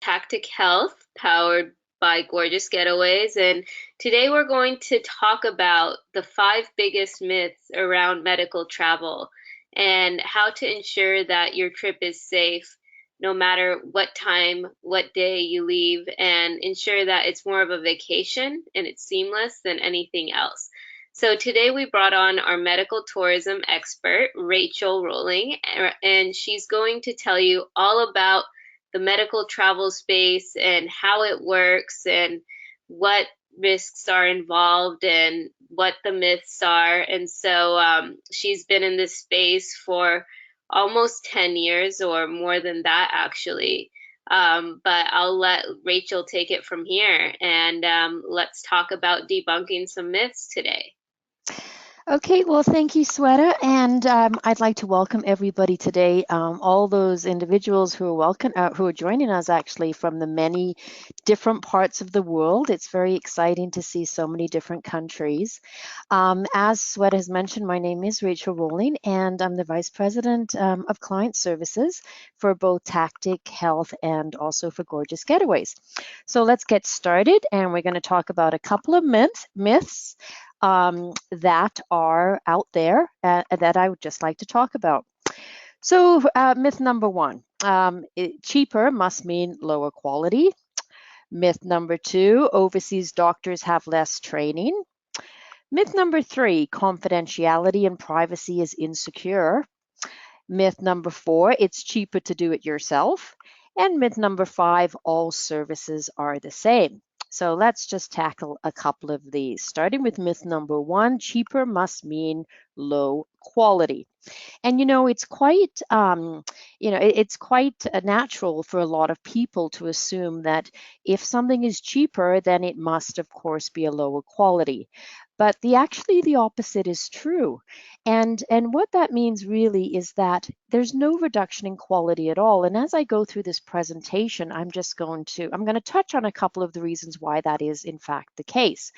Tactic Health, powered by Gorgeous Getaways. And today we're going to talk about the five biggest myths around medical travel and how to ensure that your trip is safe no matter what time, what day you leave, and ensure that it's more of a vacation and it's seamless than anything else. So today we brought on our medical tourism expert, Rachel Rowling, and she's going to tell you all about the medical travel space and how it works and what risks are involved and what the myths are. And so she's been in this space for almost 10 years or more than that, actually. But I'll let Rachel take it from here and let's talk about debunking some myths today. Okay, well, thank you, Sweta, and I'd like to welcome everybody today. All those individuals who are joining us actually from the many different parts of the world. It's very exciting to see so many different countries. As Sweta has mentioned, my name is Rachel Rowling, and I'm the Vice President of Client Services for both Tactic Health and also for Gorgeous Getaways. So let's get started, and we're going to talk about a couple of myths that are out there that I would just like to talk about. So myth number one, cheaper must mean lower quality. Myth number two, overseas doctors have less training. Myth number three, confidentiality and privacy is insecure. Myth number four, it's cheaper to do it yourself. And myth number five, all services are the same. So let's just tackle a couple of these. Starting with myth number one, cheaper must mean low quality. And it's quite it's quite natural for a lot of people to assume that if something is cheaper, then it must of course be a lower quality. But actually the opposite is true. And what that means really is that there's no reduction in quality at all. And as I go through this presentation, I'm going to touch on a couple of the reasons why that is in fact the case.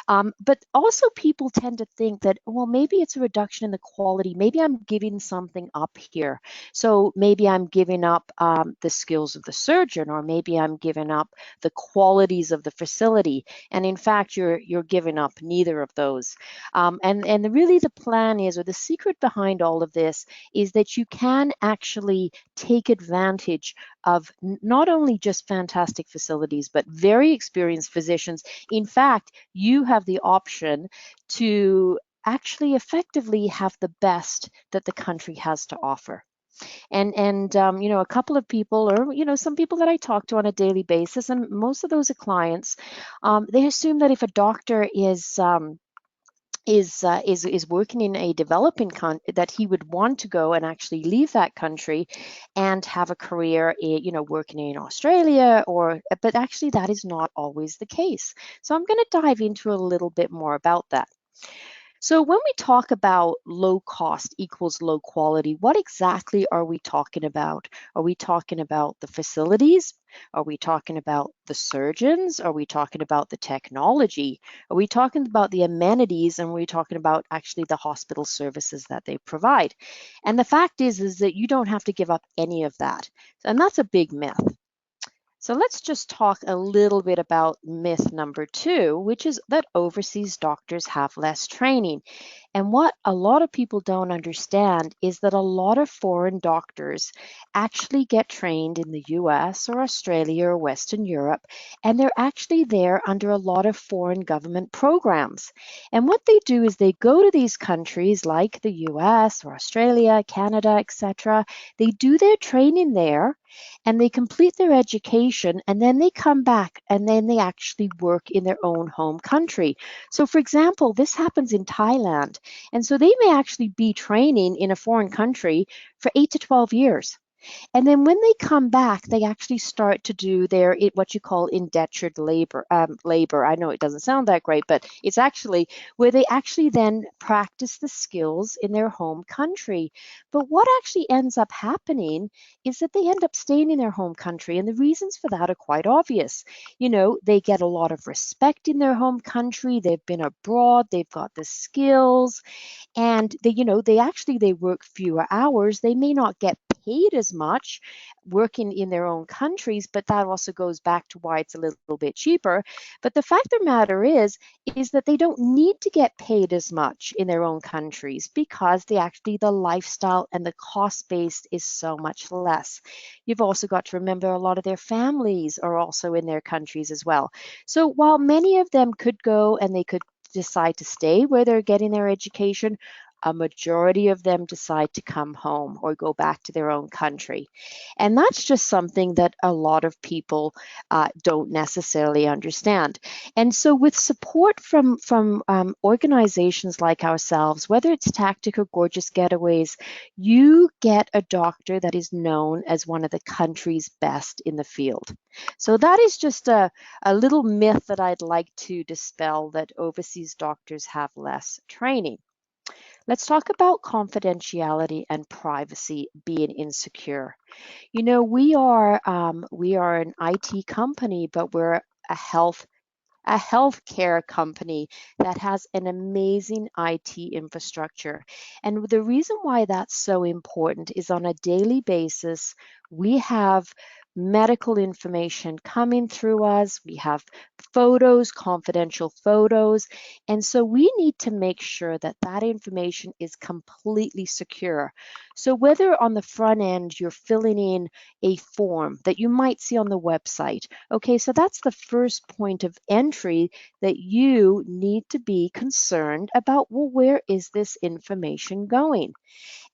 But also people tend to think that, well, maybe it's a reduction in the quality. Maybe I'm giving something up here. So maybe I'm giving up the skills of the surgeon, or maybe I'm giving up the qualities of the facility. And in fact, you're giving up neither of those. And really the plan is, or the secret behind all of this is that you can actually take advantage of not only just fantastic facilities, but very experienced physicians. In fact, you have the option to actually effectively have the best that the country has to offer. And a couple of people, or some people that I talk to on a daily basis, and most of those are clients, they assume that if a doctor is working in a developing country, that he would want to go and actually leave that country and have a career working in Australia, but actually that is not always the case. So I'm going to dive into a little bit more about that. So when we talk about low cost equals low quality, what exactly are we talking about? Are we talking about the facilities? Are we talking about the surgeons? Are we talking about the technology? Are we talking about the amenities? And are we talking about actually the hospital services that they provide? And the fact is that you don't have to give up any of that. And that's a big myth. So let's just talk a little bit about myth number two, which is that overseas doctors have less training. And what a lot of people don't understand is that a lot of foreign doctors actually get trained in the US or Australia or Western Europe, and they're actually there under a lot of foreign government programs. And what they do is they go to these countries like the US or Australia, Canada, etc. They do their training there, and they complete their education, and then they come back and then they actually work in their own home country. So for example, this happens in Thailand. And so they may actually be training in a foreign country for 8 to 12 years. And then when they come back, they actually start to do their what you call indentured labor. I know it doesn't sound that great, but it's actually where they actually then practice the skills in their home country. But what actually ends up happening is that they end up staying in their home country, and the reasons for that are quite obvious. They get a lot of respect in their home country. They've been abroad. They've got the skills, and they work fewer hours. They may not get paid as much working in their own countries, but that also goes back to why it's a little bit cheaper. But the fact of the matter is that they don't need to get paid as much in their own countries because the lifestyle and the cost base is so much less. You've also got to remember a lot of their families are also in their countries as well. So while many of them could go and they could decide to stay where they're getting their education, a majority of them decide to come home or go back to their own country. And that's just something that a lot of people don't necessarily understand. And so with support from organizations like ourselves, whether it's Tactic or Gorgeous Getaways, you get a doctor that is known as one of the country's best in the field. So that is just a little myth that I'd like to dispel, that overseas doctors have less training. Let's talk about confidentiality and privacy being insecure. You know, we are an IT company, but we're a healthcare company that has an amazing IT infrastructure. And the reason why that's so important is on a daily basis, we have medical information coming through us. We have photos, confidential photos. And so we need to make sure that that information is completely secure. So whether on the front end you're filling in a form that you might see on the website, okay, so that's the first point of entry that you need to be concerned about. Well, where is this information going?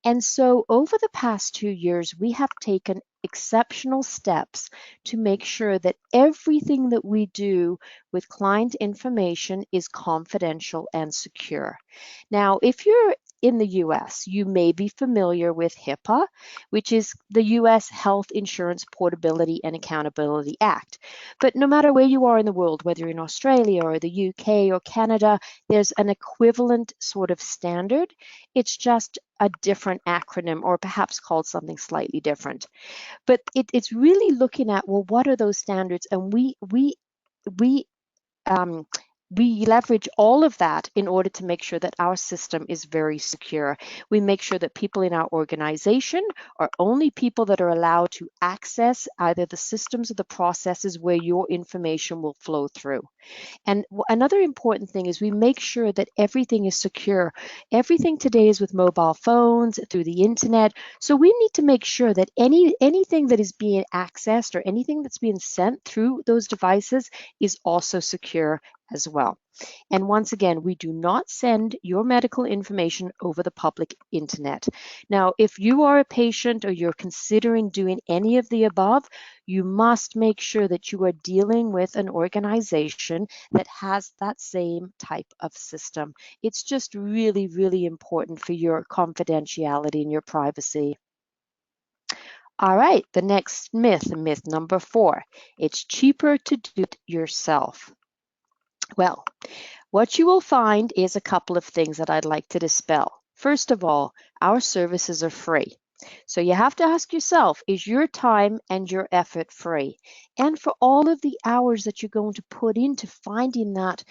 And so over the past 2 years, we have taken exceptional steps to make sure that everything that we do with client information is confidential and secure. Now, if you're in the US, you may be familiar with HIPAA, which is the US Health Insurance Portability and Accountability Act. But no matter where you are in the world, whether you're in Australia or the UK or Canada, there's an equivalent sort of standard. It's just a different acronym, or perhaps called something slightly different. But it's really looking at, well, what are those standards? And we um, we leverage all of that in order to make sure that our system is very secure. We make sure that people in our organization are only people that are allowed to access either the systems or the processes where your information will flow through. And another important thing is we make sure that everything is secure. Everything today is with mobile phones, through the internet. So we need to make sure that anything that is being accessed or anything that's being sent through those devices is also secure as well. And once again, we do not send your medical information over the public internet. Now, if you are a patient or you're considering doing any of the above, you must make sure that you are dealing with an organization that has that same type of system. It's just really, really important for your confidentiality and your privacy. All right, the next myth number 4, it's cheaper to do it yourself. Well, what you will find is a couple of things that I'd like to dispel. First of all, our services are free. So you have to ask yourself, is your time and your effort free? And for all of the hours that you're going to put into finding that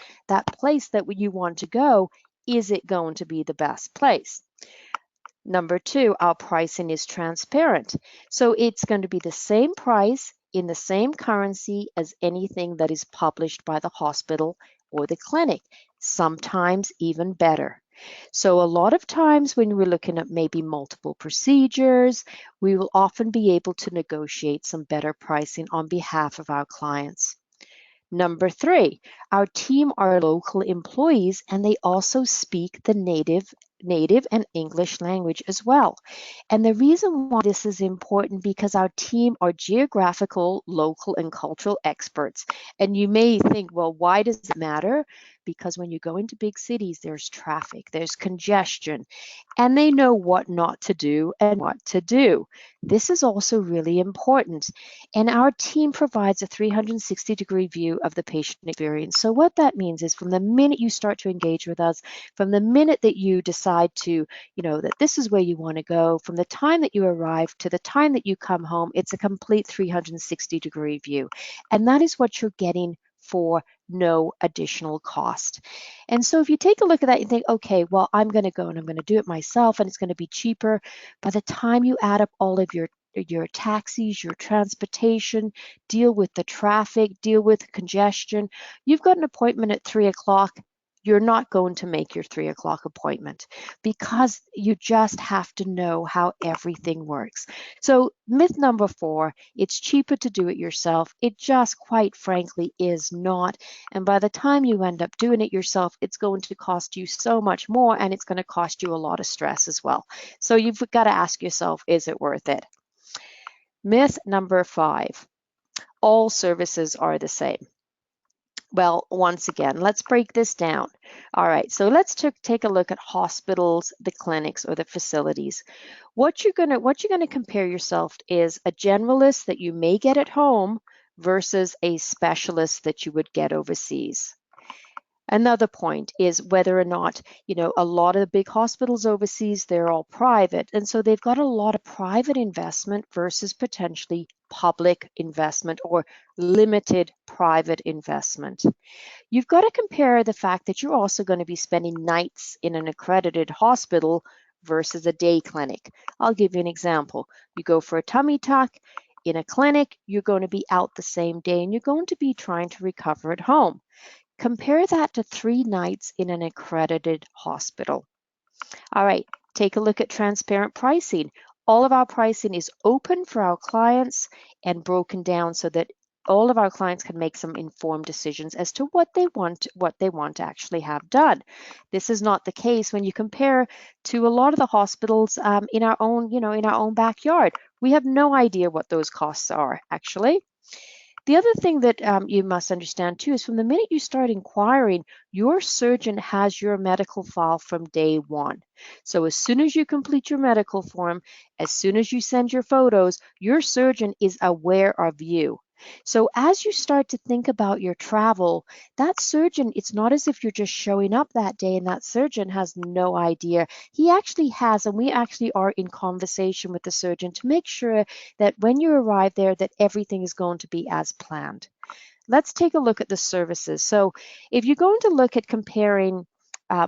place that you want to go, is it going to be the best place? Number 2, our pricing is transparent. So it's going to be the same price in the same currency as anything that is published by the hospital or the clinic, sometimes even better. So a lot of times when we're looking at maybe multiple procedures, we will often be able to negotiate some better pricing on behalf of our clients. Number 3, our team are local employees and they also speak the native and English language as well. And the reason why this is important because our team are geographical, local, and cultural experts. And you may think, well, why does it matter? Because when you go into big cities, there's traffic, there's congestion, and they know what not to do and what to do. This is also really important. And our team provides a 360-degree view of the patient experience. So what that means is from the minute you start to engage with us, from the minute that you decide to, that this is where you want to go, from the time that you arrive to the time that you come home, it's a complete 360-degree view. And that is what you're getting for no additional cost. And so if you take a look at that, you think, okay, well, I'm going to go and I'm going to do it myself and it's going to be cheaper. By the time you add up all of your taxis, your transportation, deal with the traffic, deal with congestion, you've got an appointment at 3 o'clock. You're not going to make your 3 o'clock appointment because you just have to know how everything works. So myth number 4, it's cheaper to do it yourself. It just quite frankly is not. And by the time you end up doing it yourself, it's going to cost you so much more and it's going to cost you a lot of stress as well. So you've got to ask yourself, is it worth it? Myth number 5, all services are the same. Well, once again, let's break this down. All right, so let's take a look at hospitals, the clinics, or the facilities. What you're gonna compare yourself is a generalist that you may get at home versus a specialist that you would get overseas. Another point is whether or not, a lot of the big hospitals overseas, they're all private. And so they've got a lot of private investment versus potentially public investment or limited private investment. You've got to compare the fact that you're also going to be spending nights in an accredited hospital versus a day clinic. I'll give you an example. You go for a tummy tuck in a clinic, you're going to be out the same day and you're going to be trying to recover at home. Compare that to 3 nights in an accredited hospital. All right, take a look at transparent pricing. All of our pricing is open for our clients and broken down so that all of our clients can make some informed decisions as to what they want to actually have done. This is not the case when you compare to a lot of the hospitals in our own backyard. We have no idea what those costs are actually. The other thing that you must understand too is from the minute you start inquiring, your surgeon has your medical file from day one. So as soon as you complete your medical form, as soon as you send your photos, your surgeon is aware of you. So as you start to think about your travel, that surgeon, it's not as if you're just showing up that day and that surgeon has no idea. He actually has, and we actually are in conversation with the surgeon to make sure that when you arrive there, that everything is going to be as planned. Let's take a look at the services. So if you're going to look at comparing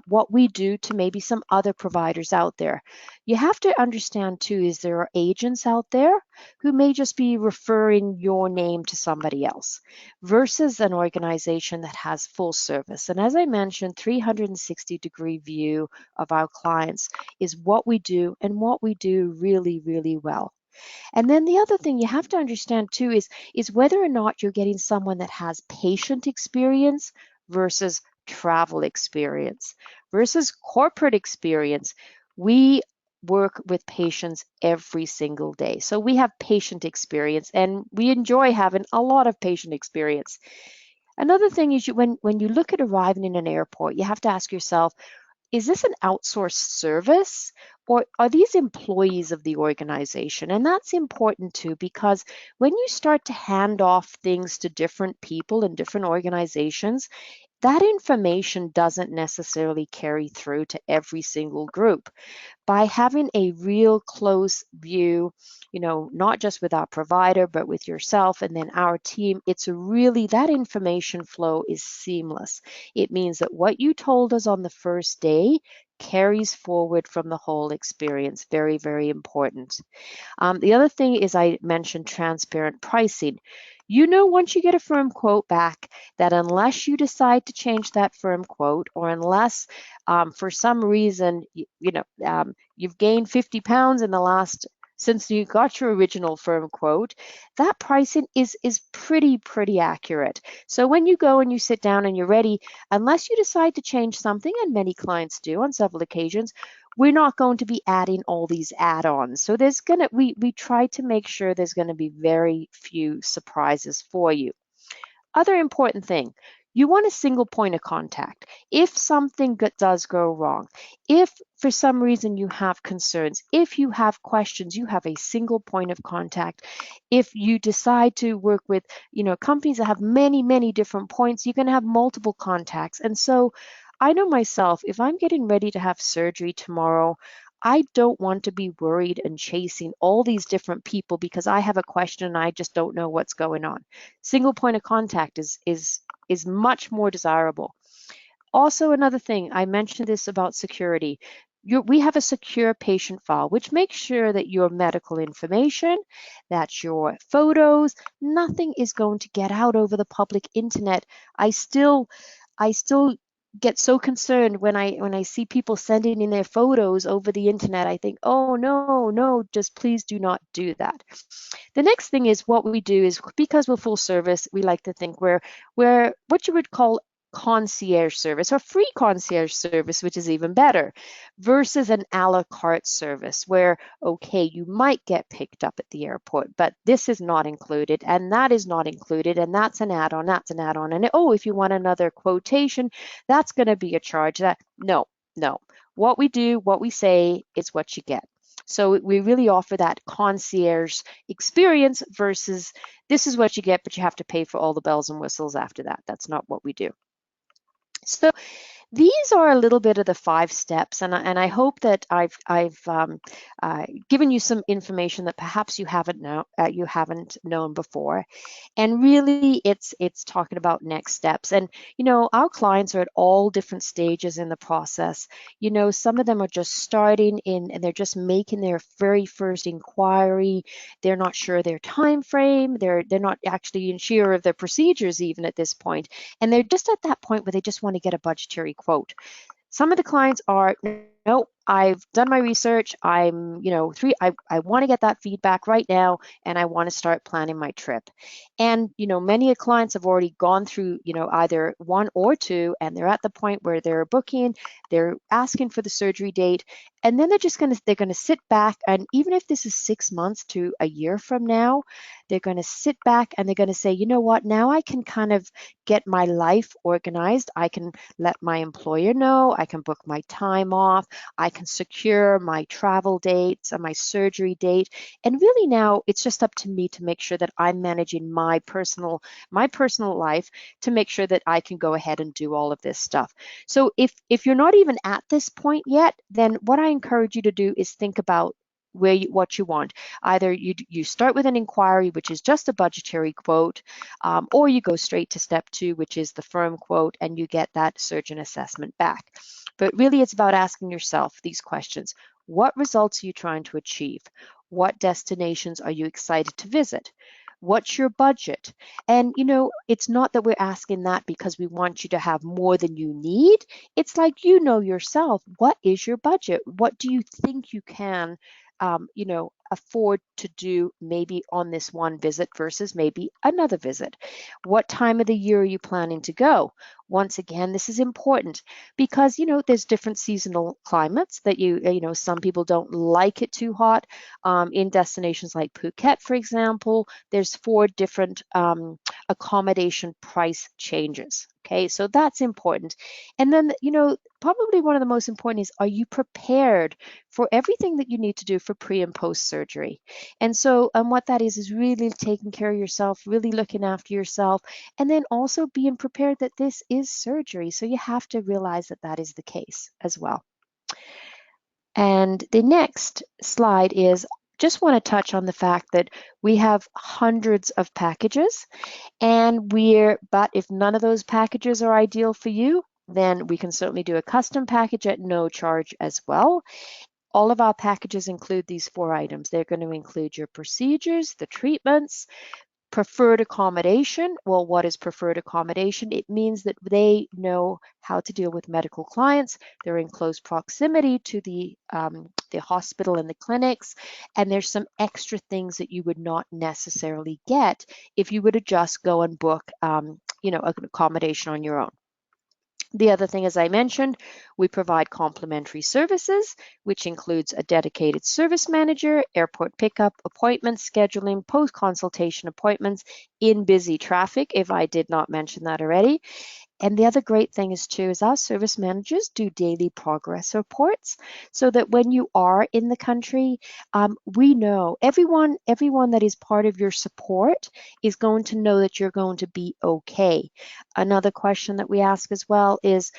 what we do to maybe some other providers out there, you have to understand too is there are agents out there who may just be referring your name to somebody else versus an organization that has full service. And as I mentioned, 360-degree view of our clients is what we do and what we do really, really well. And then the other thing you have to understand too is whether or not you're getting someone that has patient experience versus travel experience versus corporate experience. We work with patients every single day. So we have patient experience and we enjoy having a lot of patient experience. Another thing is when you look at arriving in an airport, you have to ask yourself, is this an outsourced service or are these employees of the organization? And that's important too, because when you start to hand off things to different people in different organizations, that information doesn't necessarily carry through to every single group. By having a real close view, not just with our provider, but with yourself and then our team, it's really that information flow is seamless. It means that what you told us on the first day carries forward from the whole experience. Very, very important. The other thing is I mentioned transparent pricing. Once you get a firm quote back, that unless you decide to change that firm quote, or unless for some reason, you've gained 50 pounds in the last since you got your original firm quote, that pricing is pretty accurate. So when you go and you sit down and you're ready, unless you decide to change something, and many clients do on several occasions, we're not going to be adding all these add-ons. So we try to make sure there's going to be very few surprises for you. Other important thing, you want a single point of contact. If something does go wrong, if for some reason you have concerns, if you have questions, you have a single point of contact. If you decide to work with, companies that have many different points, you can have multiple contacts. And so I know myself, if I'm getting ready to have surgery tomorrow, I don't want to be worried and chasing all these different people because I have a question and I just don't know what's going on. Single point of contact is is much more desirable. Also, another thing, I mentioned this about security. We have a secure patient file, which makes sure that your medical information, that your photos, nothing is going to get out over the public internet. I still get so concerned when I see people sending in their photos over the internet. I think, oh no, no, just please do not do that. The next thing is what we do is, because we're full service, we like to think we're what you would call concierge service or free concierge service, which is even better, versus an a la carte service where, okay, you might get picked up at the airport, but this is not included and that is not included, and that's an add-on, that's an add-on, and oh, if you want another quotation, that's going to be a charge. That no, no. What we do, what we say is what you get. So we really offer that concierge experience versus this is what you get, but you have to pay for all the bells and whistles after that. That's not what we do. So these are a little bit of the 5 steps, and I hope that I've given you some information that perhaps you haven't known before. And really, it's talking about next steps. And our clients are at all different stages in the process. Some of them are just starting in, and they're just making their very first inquiry. They're not sure their time frame. They're not actually sure of their procedures even at this point, and they're just at that point where they just want to get a budgetary quote. Some of the clients are, no, I've done my research. I want to get that feedback right now, and I want to start planning my trip. And, many clients have already gone through, either 1 or 2, and they're at the point where they're booking, they're asking for the surgery date, and then they're going to sit back. And even if this is 6 months to a year from now, they're going to sit back and they're going to say, you know what, now I can kind of get my life organized. I can let my employer know. I can book my time off. I can secure my travel dates and my surgery date. And really now it's just up to me to make sure that I'm managing my personal life to make sure that I can go ahead and do all of this stuff. So if you're not even at this point yet, then what I encourage you to do is think about what you want. Either you start with an inquiry, which is just a budgetary quote, or you go straight to step 2, which is the firm quote, and you get that surgeon assessment back. But really, it's about asking yourself these questions. What results are you trying to achieve? What destinations are you excited to visit? What's your budget? And it's not that we're asking that because we want you to have more than you need. It's like, yourself, what is your budget? What do you think you can afford to do maybe on this one visit versus maybe another visit? What time of the year are you planning to go? Once again, this is important because, there's different seasonal climates that some people don't like it too hot. In destinations like Phuket, for example, there's 4 different accommodation price changes. Okay, so that's important. And then, probably one of the most important is, are you prepared for everything that you need to do for pre and post surgery? And so, what that is really taking care of yourself, really looking after yourself, and then also being prepared that this is surgery. So you have to realize that that is the case as well. And the next slide is, just want to touch on the fact that we have hundreds of packages, but if none of those packages are ideal for you, then we can certainly do a custom package at no charge as well. All of our packages include these 4 items. They're going to include your procedures, the treatments, preferred accommodation. Well, what is preferred accommodation? It means that they know how to deal with medical clients. They're in close proximity to the hospital and the clinics, and there's some extra things that you would not necessarily get if you were to just go and book, an accommodation on your own. The other thing, as I mentioned, we provide complimentary services, which includes a dedicated service manager, airport pickup, appointments, scheduling, post-consultation appointments in busy traffic, if I did not mention that already. And the other great thing is our service managers do daily progress reports, so that when you are in the country, we know everyone that is part of your support is going to know that you're going to be okay. Another question that we ask as well is,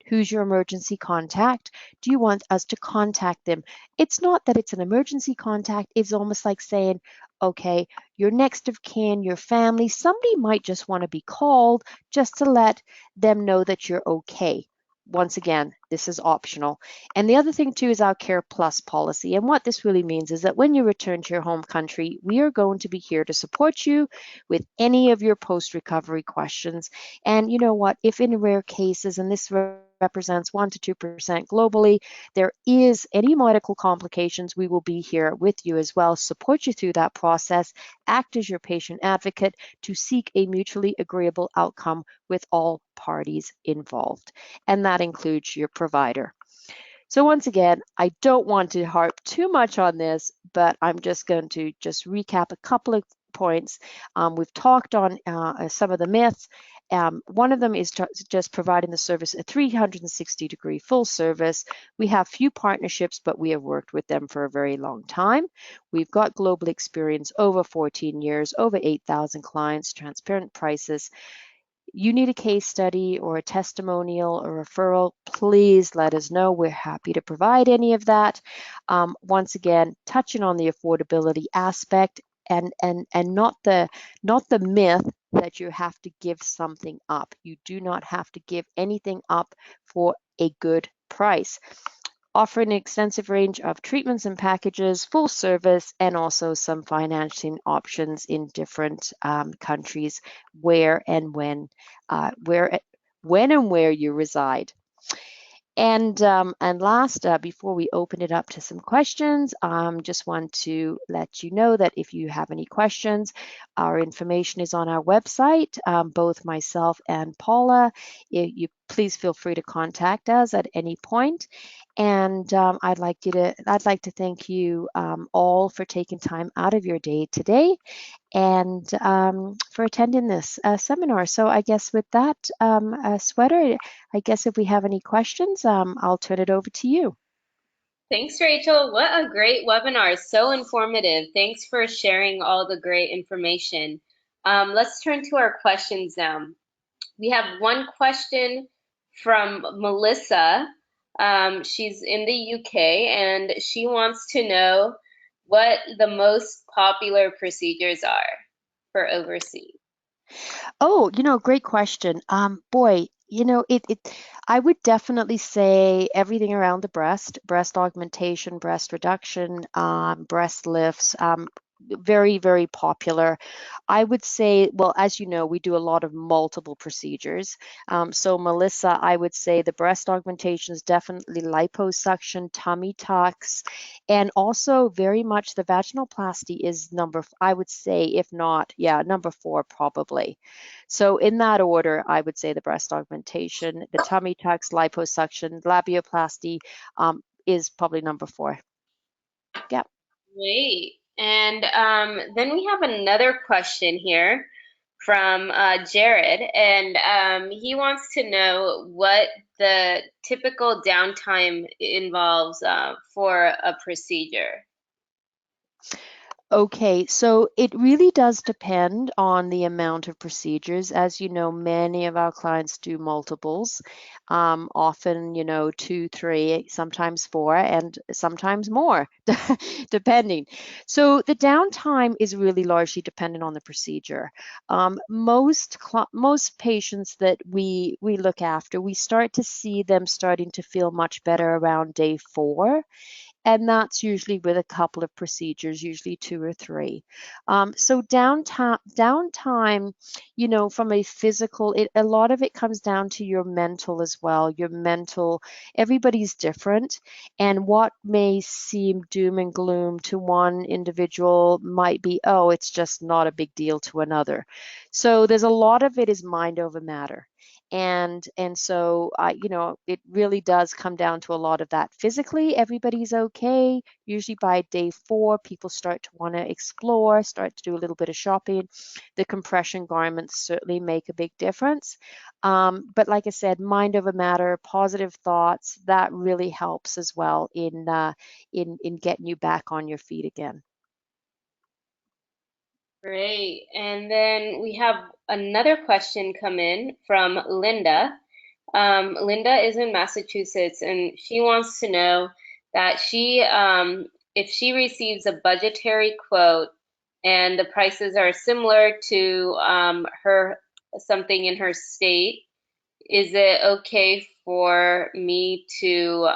Who's your emergency contact? Do you want us to contact them? It's not that it's an emergency contact. It's almost like saying, okay, your next of kin, your family, somebody might just want to be called just to let them know that you're okay. Once again, this is optional. And the other thing too is our Care Plus policy. And what this really means is that when you return to your home country, we are going to be here to support you with any of your post-recovery questions. And you know what? If in rare cases, and this represents 1 to 2% globally, there is any medical complications, we will be here with you as well, support you through that process, act as your patient advocate to seek a mutually agreeable outcome with all parties involved. And that includes your provider. So once again, I don't want to harp too much on this, but I'm just going to just recap a couple of points. We've talked on some of the myths. One of them is just providing the service a 360-degree full service. We have few partnerships, but we have worked with them for a very long time. We've got global experience over 14 years, over 8,000 clients, transparent prices. You need a case study or a testimonial or referral, please let us know. We're happy to provide any of that. Once again, touching on the affordability aspect and not the myth that you have to give something up. You do not have to give anything up for a good price. Offering an extensive range of treatments and packages, full service, and also some financing options in different countries where and when and where you reside. And last, before we open it up to some questions, just want to let you know that if you have any questions, our information is on our website. Both myself and Paula, you please feel free to contact us at any point. And I'd like to thank you all for taking time out of your day today and for attending this seminar. So I guess with that, Sweater, I guess if we have any questions, I'll turn it over to you. Thanks, Rachel. What a great webinar. So informative. Thanks for sharing all the great information. Let's turn to our questions now. We have one question from Melissa. She's in the UK and she wants to know what the most popular procedures are for overseas. Oh, great question. Boy, I would definitely say everything around the breast augmentation, breast reduction, breast lifts, very, very popular. I would say, well, as you know, we do a lot of multiple procedures. So Melissa, I would say the breast augmentation is definitely liposuction, tummy tucks, and also very much the vaginoplasty is I would say, if not, yeah, number 4 probably. So in that order, I would say the breast augmentation, the tummy tucks, liposuction, labioplasty is probably number 4. Yeah. Great. And then we have another question here from Jared, and he wants to know what the typical downtime involves for a procedure. Okay, so it really does depend on the amount of procedures. As you know, many of our clients do multiples, often, 2, 3, sometimes 4, and sometimes more, depending. So the downtime is really largely dependent on the procedure. Most patients that we look after, we start to see them starting to feel much better around day 4, and that's usually with a couple of procedures, usually 2 or 3. So downtime, from a physical, a lot of it comes down to your mental as well. Your mental, everybody's different, and what may seem doom and gloom to one individual might be, oh, it's just not a big deal to another. So there's a lot of it is mind over matter. And so it really does come down to a lot of that. Physically, everybody's okay. Usually by day 4, people start to want to explore, start to do a little bit of shopping. The compression garments certainly make a big difference. But like I said, mind over matter, positive thoughts, that really helps as well in getting you back on your feet again. Great. And then we have another question come in from Linda. Linda is in Massachusetts, and she wants to know that if she receives a budgetary quote and the prices are similar to her something in her state, is it okay for me to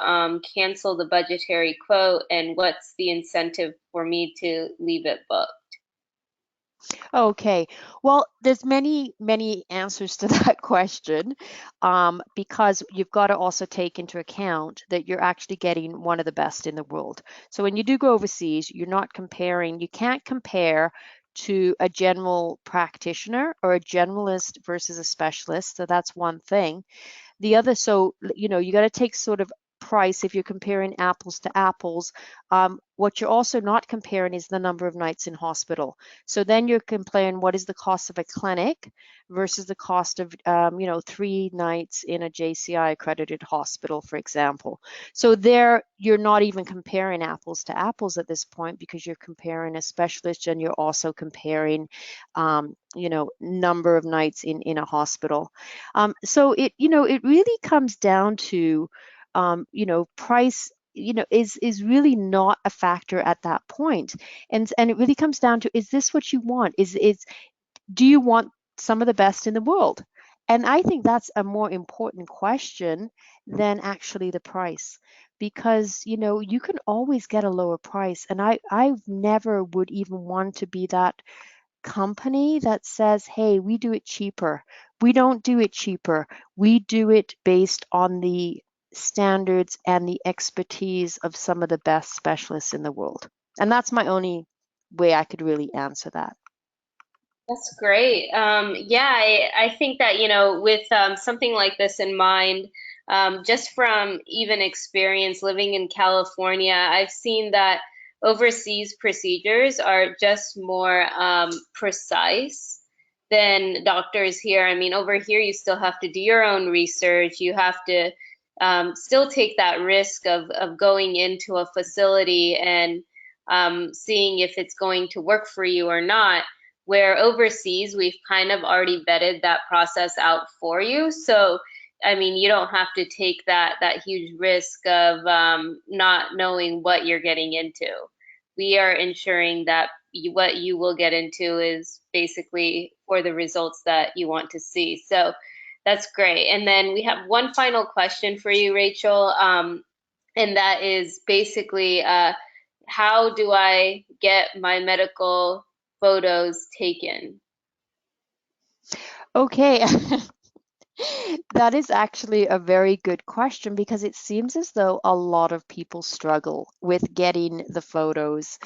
cancel the budgetary quote? And what's the incentive for me to leave it booked? Okay, well, there's many answers to that question, because you've got to also take into account that you're actually getting one of the best in the world. So when you do go overseas, you're not comparing, you can't compare to a general practitioner or a generalist versus a specialist. So that's one thing. The other, so you got to take sort of price if you're comparing apples to apples. What you're also not comparing is the number of nights in hospital. So then you're comparing what is the cost of a clinic versus the cost of 3 nights in a JCI accredited hospital, for example. So there you're not even comparing apples to apples at this point, because you're comparing a specialist and you're also comparing number of nights in a hospital. So it really comes down to, price, is really not a factor at that point. And it really comes down to, is this what you want? Do you want some of the best in the world? And I think that's a more important question than actually the price, because you can always get a lower price. And I never would even want to be that company that says, hey, we do it cheaper. We don't do it cheaper. We do it based on the standards and the expertise of some of the best specialists in the world. And that's my only way I could really answer that. That's great. Yeah, I think that, with something like this in mind, just from even experience living in California, I've seen that overseas procedures are just more precise than doctors here. I mean, over here, you still have to do your own research. You have to still take that risk of going into a facility and seeing if it's going to work for you or not, where overseas we've kind of already vetted that process out for you. So, I mean, you don't have to take that huge risk of not knowing what you're getting into. We are ensuring that what you will get into is basically for the results that you want to see. So that's great. And then we have one final question for you, Rachel, and that is basically, how do I get my medical photos taken? Okay. That is actually a very good question, because it seems as though a lot of people struggle with getting the photos.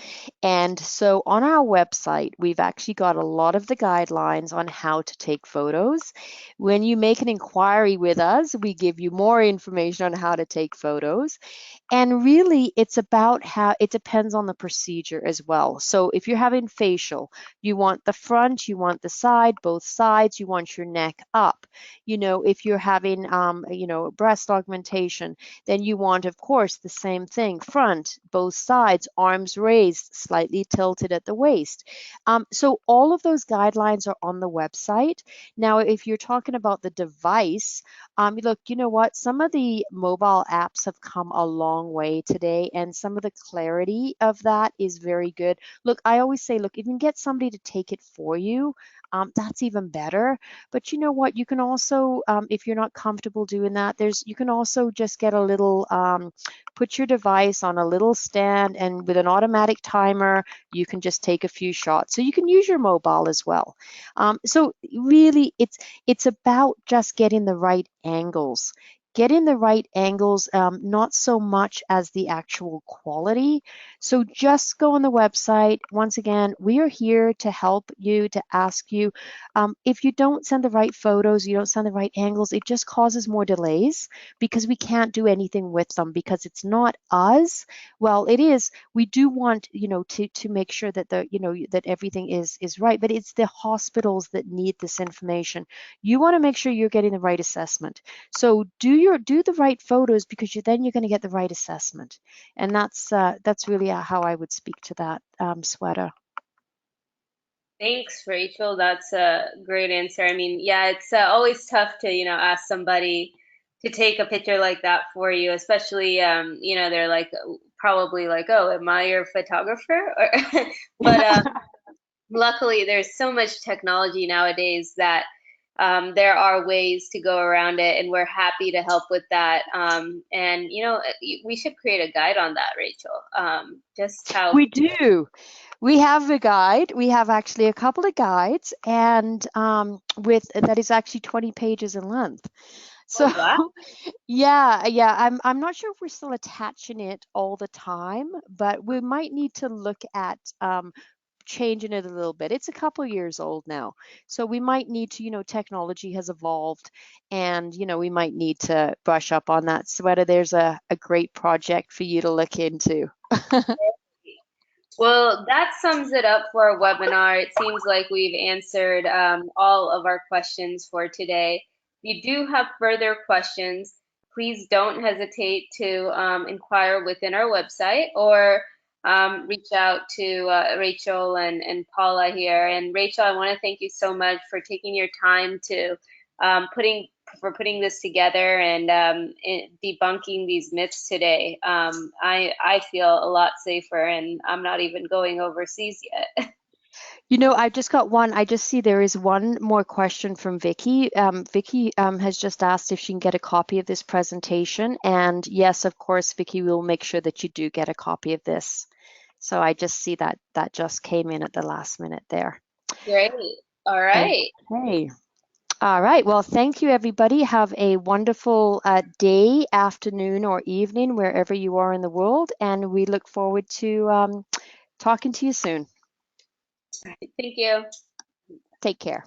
And so on our website, we've actually got a lot of the guidelines on how to take photos. When you make an inquiry with us, we give you more information on how to take photos. And really, it's about how it depends on the procedure as well. So if you're having facial, you want the front, you want the side, both sides, you want your neck up. If you're having, breast augmentation, then you want, of course, the same thing, front, both sides, arms raised, slightly tilted at the waist. So all of those guidelines are on the website. Now, if you're talking about the device, look, you know what? Some of the mobile apps have come a long way today, and some of the clarity of that is very good. Look, I always say, look, if you can get somebody to take it for you, that's even better. But you know what? You can also, if you're not comfortable doing that, you can also just get a little, put your device on a little stand, and with an automatic timer, you can just take a few shots. So you can use your mobile as well. So really, it's about just getting the right angles. Getting the right angles, not so much as the actual quality. So just go on the website. Once again, we are here to help you, to ask you. If you don't send the right photos, you don't send the right angles, it just causes more delays, because we can't do anything with them, because it's not us. Well, it is. We do want, to make sure that that everything is right, but it's the hospitals that need this information. You want to make sure you're getting the right assessment. So do the right photos, because then you're going to get the right assessment. And that's really how I would speak to that, Sweater. Thanks, Rachel. That's a great answer. I mean, yeah, it's always tough to, ask somebody, to take a picture like that for you, especially they're like probably like, oh, am I your photographer? Or, but luckily there's so much technology nowadays that there are ways to go around it, and we're happy to help with that. And we should create a guide on that, Rachel. Just how. We do. We have a guide. We have actually a couple of guides, and with that is actually 20 pages in length. So Oh wow. yeah, I'm not sure if we're still attaching it all the time, but we might need to look at changing it a little bit. It's a couple years old now, so we might need to, technology has evolved, and we might need to brush up on that. Sweta, there's a great project for you to look into. Well, that sums it up for our webinar. It seems like we've answered all of our questions for today. If you do have further questions, please don't hesitate to inquire within our website, or reach out to Rachel and Paula here. And Rachel, I want to thank you so much for taking your time to putting for putting this together and debunking these myths today. I feel a lot safer, and I'm not even going overseas yet. I've just got one. I just see there is one more question from Vicky. Vicky has just asked if she can get a copy of this presentation. And yes, of course, Vicky, we'll make sure that you do get a copy of this. So I just see that that just came in at the last minute there. Great. All right. Okay. All right. Well, thank you, everybody. Have a wonderful day, afternoon, or evening, wherever you are in the world. And we look forward to talking to you soon. Thank you. Take care.